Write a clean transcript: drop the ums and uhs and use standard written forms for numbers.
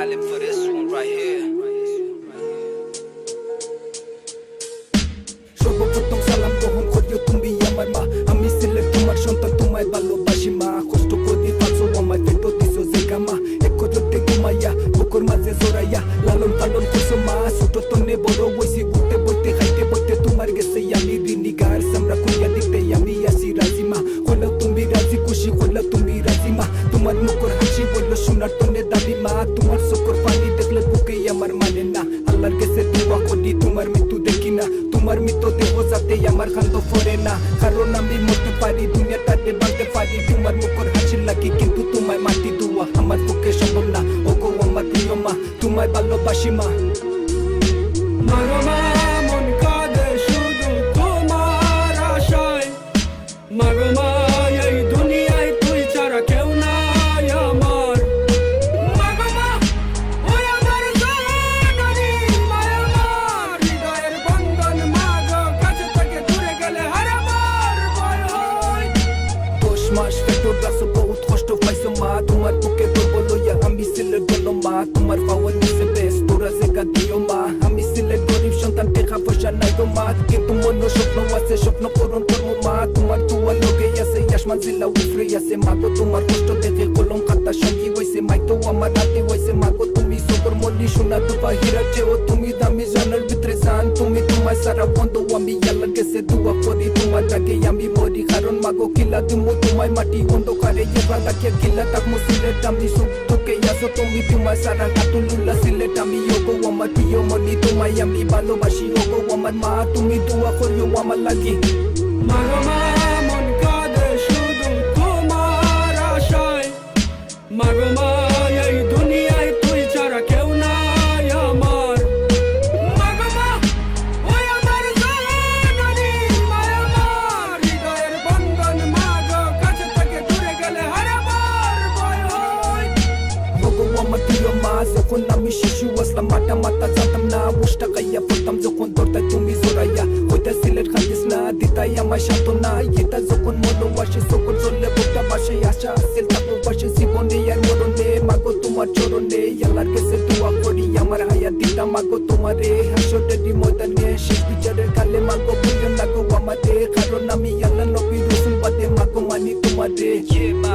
silent for this one right here. সর্বপ্রথম সালাম গ্রহণ করিও তুমি আমার মা, আমি ছিলেন তোমার সন্তান, তোমায় ভালোবাসি মা। কষ্ট করি পাঁচো আমায় পেট দিছো জায়গা মা, এক করতে ঘুমাইয়া বুকুর মাঝে জড়াইয়া লালন পালন করছো মা। ছোট তনে বড় হইছি, ঘুরতে বইতে খাইতে বইতে তোমার গেছে আমি ঋণী। গার সামরা কইয়া দিতে আমি আসি রাজি মা, হইলেও তুমি রাজি খুশি, হইলেও তুমি রাজি মা। তোমার মুখর হাসি বললো সোনার তনে দাবি মা, তোমার চোখর পানি দেখলে বুকে আমার মানে না। আল্লাহর কাছে দোয়া করি তোমার মৃত্যু দেখি না, তোমার মৃত্যু দেহ যাতে আমার খান্ত ফরে না। কারণ আমি মরতে পারি, দুনিয়াটাতে বাঁধতে পারি তোমার মুখর হাসি লাগি, কিন্তু তোমায় মাটি দোয়া আমার পক্ষে সম্ভব না। ও গো আমার প্রিয় মা, তোমায় ভালোবাসি মা। মাগো মা মন কাঁদে শুধু তোমার আশায়, মাগো মা এই দুনিয়ায় তুই ছাড়া কেউ নাই আমার। মাগো মা ওই আমার জননী, মায়া আমার হৃদয়ের বন্ধন, মাগো কাছে থেকে দূরে গেলে হারাবার ভয় হয়। 10 মাস পেটর গাছ বহুত কষ্ট পাইছো মা, তোমার বুকে ধরবো লইয়া আমি সিলেট গেল মা। তোমার পাওয়ার নিচে বেশ তোরা জায়গা দিও মা, আমি সিলেট গরিব সন্তান, টাকা পয়সা নাই গো মা, কিন্তু মন স্বপ্ন আছে, স্বপ্ন পূরণ করবো মা। তোমার দোয়া লোকে আছে, আসমান জিলা উফরে আছে মাগো, তোমার কষ্ট দেখে কলম খাতা সঙ্গী হইছে মাই তো আমার হাতে হইছে মাগো। তুমি সকর মল্লি সোনা দুপা হীরা চেও, তুমি দামি জানার ভিতরে জান, তুমি তোমার সারা বন্ধু। আমি আল্লাহর কাছে দোয়া করি তোমার ডাকে আমি মরি, কারণ মাগো কিলা দিমু তোমায় মাটি অন্ধকারে এবার রাখিয়া কিলা থাকমু সিলেট। আমি সুখ তোকে আসো তুমি তোমার সারা কাতুলুল্লা সিলেট। আমি ওগো আমার প্রিয় মনি, তোমায় আমি ভালোবাসি ওগো আমার মা, তুমি দোয়া করিও আমার লাগি। মাগো মা মন কাঁদে শুধু তোমার আশায়, মাগো মা এই দুনিয়ায় তুই ছাড়া কেউ নাই আমার। মাগো মা ওই আমার জননী, মায়া আমার হৃদয়ের বন্ধন, মাগো কাছে থেকে দূরে গেলে হারাবার ভয় হয়। ওগো আমার প্রিয় মা, যখন আমি শিশু আসলাম মাটা মাথা জানতাম না, উষ্টা খাইয়া পড়তাম যখন দরদায় তুমি জোরাইয়া ওইটা সিলেট খাইতিস না, দিতাই আমার সান্ত্বনা। এটা যখন মনো আসে সকল চললে বোটা বাসে, আশা আসিল থাকবো পাশে জীবনে আর মরণে, মাগো তোমার চরণে আল্লাহর কাছে দোয়া করি আমার হায়াত দিতা মাগো তোমারে। হাসরের ময়দানে শেষ বিচারের কালে মাগো ভুলিও না গো আমারে, কারণ আমি আল্লাহ নবী রাসূল বাদে মাগো মানি তোমারে। Yeah, ma,